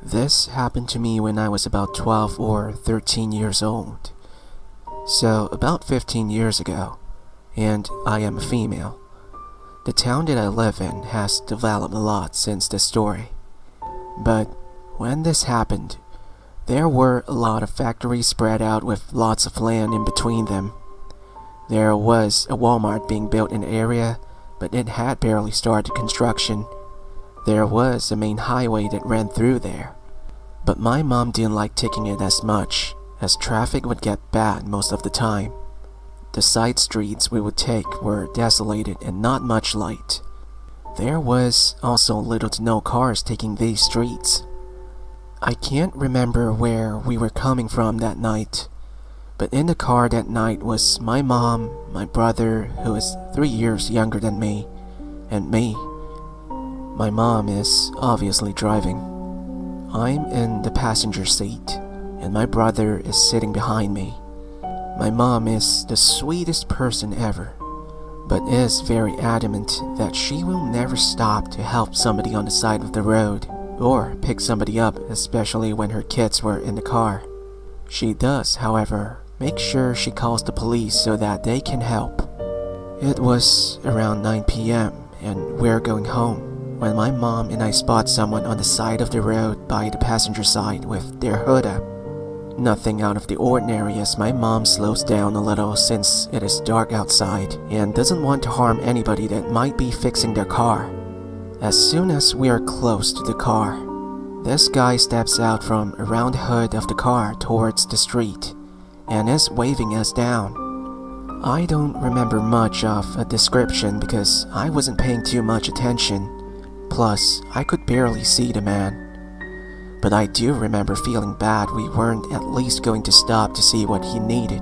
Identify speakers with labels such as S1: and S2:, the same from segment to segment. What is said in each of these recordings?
S1: This happened to me when I was about 12 or 13 years old. So, about 15 years ago, and I am a female. The town that I live in has developed a lot since this story. But when this happened, there were a lot of factories spread out with lots of land in between them. There was a Walmart being built in the area, but it had barely started construction. There was a main highway that ran through there, but my mom didn't like taking it as much, as traffic would get bad most of the time. The side streets we would take were desolated and not much light. There was also little to no cars taking these streets. I can't remember where we were coming from that night, but in the car that night was my mom, my brother, who is 3 years younger than me, and me. My mom is obviously driving. I'm in the passenger seat, and my brother is sitting behind me. My mom is the sweetest person ever, but is very adamant that she will never stop to help somebody on the side of the road or pick somebody up, especially when her kids were in the car. She does, however, make sure she calls the police so that they can help. It was around 9 p.m. and we're going home when my mom and I spot someone on the side of the road by the passenger side with their hood up. Nothing out of the ordinary, as my mom slows down a little since it is dark outside and doesn't want to harm anybody that might be fixing their car. As soon as we are close to the car, this guy steps out from around the hood of the car towards the street and is waving us down. I don't remember much of a description because I wasn't paying too much attention, plus I could barely see the man. But I do remember feeling bad we weren't at least going to stop to see what he needed.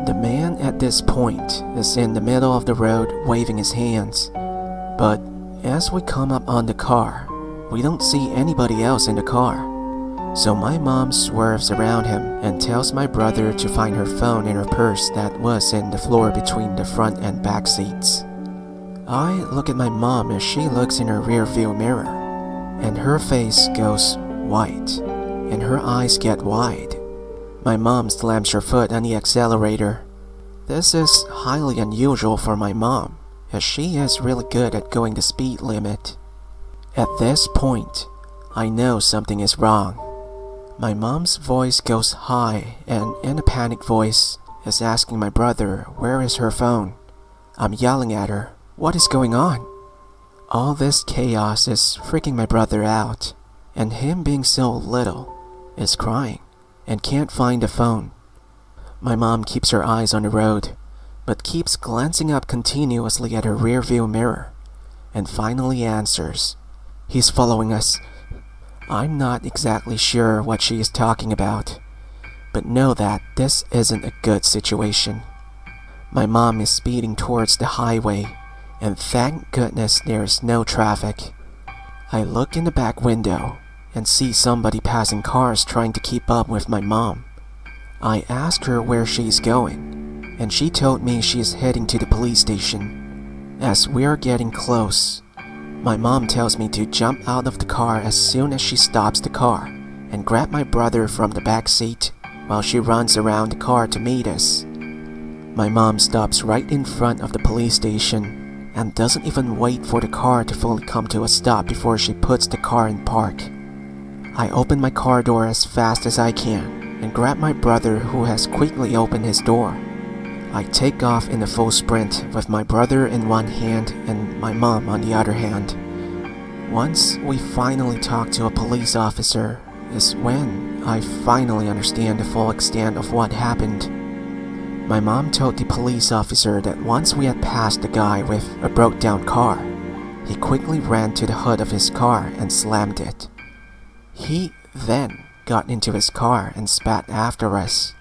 S1: The man at this point is in the middle of the road waving his hands, but as we come up on the car, we don't see anybody else in the car. So my mom swerves around him and tells my brother to find her phone in her purse that was in the floor between the front and back seats. I look at my mom as she looks in her rear view mirror, and her face goes white, and her eyes get wide. My mom slams her foot on the accelerator. This is highly unusual for my mom, as she is really good at going the speed limit. At this point, I know something is wrong. My mom's voice goes high and in a panic voice is asking my brother where is her phone. I'm yelling at her, what is going on? All this chaos is freaking my brother out, and him being so little is crying and can't find the phone. My mom keeps her eyes on the road, but keeps glancing up continuously at her rear view mirror, and finally answers, he's following us. I'm not exactly sure what she is talking about, but know that this isn't a good situation. My mom is speeding towards the highway, and thank goodness there is no traffic. I look in the back window and see somebody passing cars trying to keep up with my mom. I ask her where she's going, and she told me she is heading to the police station. As we are getting close, my mom tells me to jump out of the car as soon as she stops the car and grab my brother from the back seat while she runs around the car to meet us. My mom stops right in front of the police station and doesn't even wait for the car to fully come to a stop before she puts the car in park. I open my car door as fast as I can and grab my brother, who has quickly opened his door. I take off in a full sprint with my brother in one hand and my mom on the other hand. Once we finally talk to a police officer is when I finally understand the full extent of what happened. My mom told the police officer that once we had passed the guy with a broke down car, he quickly ran to the hood of his car and slammed it. He then got into his car and spat after us.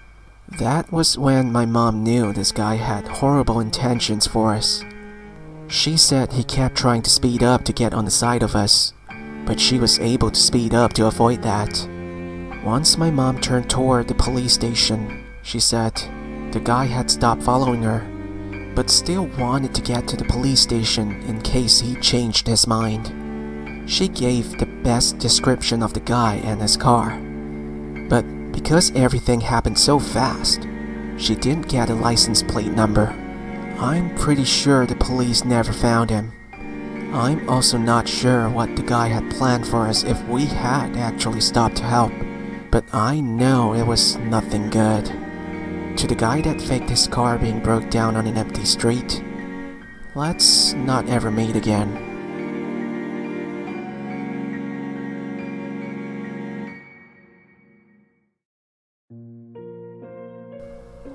S1: That was when my mom knew this guy had horrible intentions for us. She said he kept trying to speed up to get on the side of us, but she was able to speed up to avoid that. Once my mom turned toward the police station, she said the guy had stopped following her, but still wanted to get to the police station in case he changed his mind. She gave the best description of the guy and his car. But because everything happened so fast, she didn't get a license plate number. I'm pretty sure the police never found him. I'm also not sure what the guy had planned for us if we had actually stopped to help. But I know it was nothing good. To the guy that faked his car being broke down on an empty street, let's not ever meet again.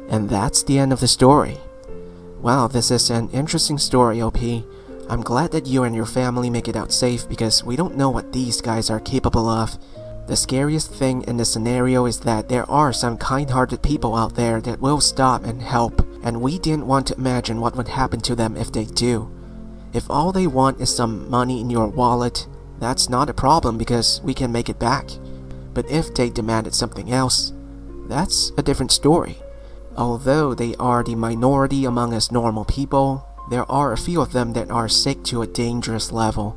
S1: And that's the end of the story. Wow, this is an interesting story, OP. I'm glad that you and your family make it out safe because we don't know what these guys are capable of. The scariest thing in this scenario is that there are some kind-hearted people out there that will stop and help, and we didn't want to imagine what would happen to them if they do. If all they want is some money in your wallet, that's not a problem because we can make it back. But if they demanded something else, that's a different story. Although they are the minority among us normal people, there are a few of them that are sick to a dangerous level.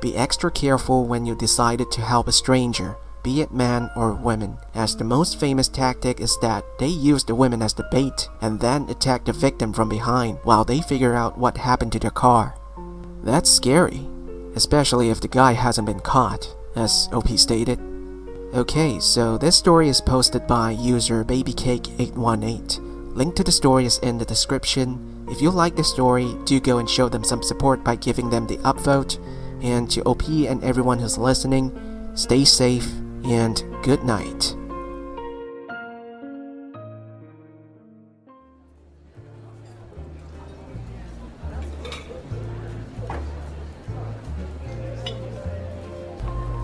S1: Be extra careful when you decided to help a stranger, be it man or women, as the most famous tactic is that they use the women as the bait and then attack the victim from behind while they figure out what happened to their car. That's scary, especially if the guy hasn't been caught, as OP stated. Okay, so this story is posted by user babycake818. Link to the story is in the description. If you like the story, do go and show them some support by giving them the upvote. And to OP and everyone who's listening, stay safe and good night.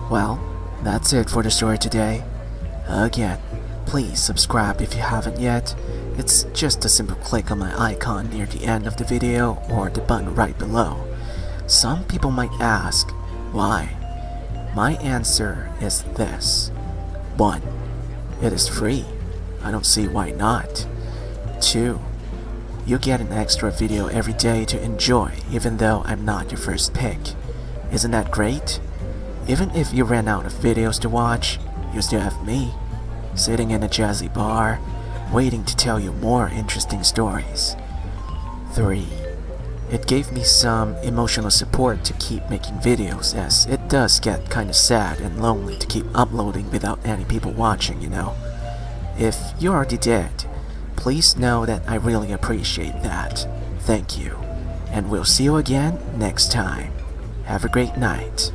S1: Well, that's it for the story today. Again, please subscribe if you haven't yet. It's just a simple click on my icon near the end of the video or the button right below. Some people might ask, why? My answer is this. 1. It is free. I don't see why not. 2. You get an extra video every day to enjoy even though I'm not your first pick. Isn't that great? Even if you ran out of videos to watch, you still have me, sitting in a jazzy bar, waiting to tell you more interesting stories. 3. It gave me some emotional support to keep making videos, as it does get kinda sad and lonely to keep uploading without any people watching, you know. If you already did, please know that I really appreciate that. Thank you, and we'll see you again next time. Have a great night.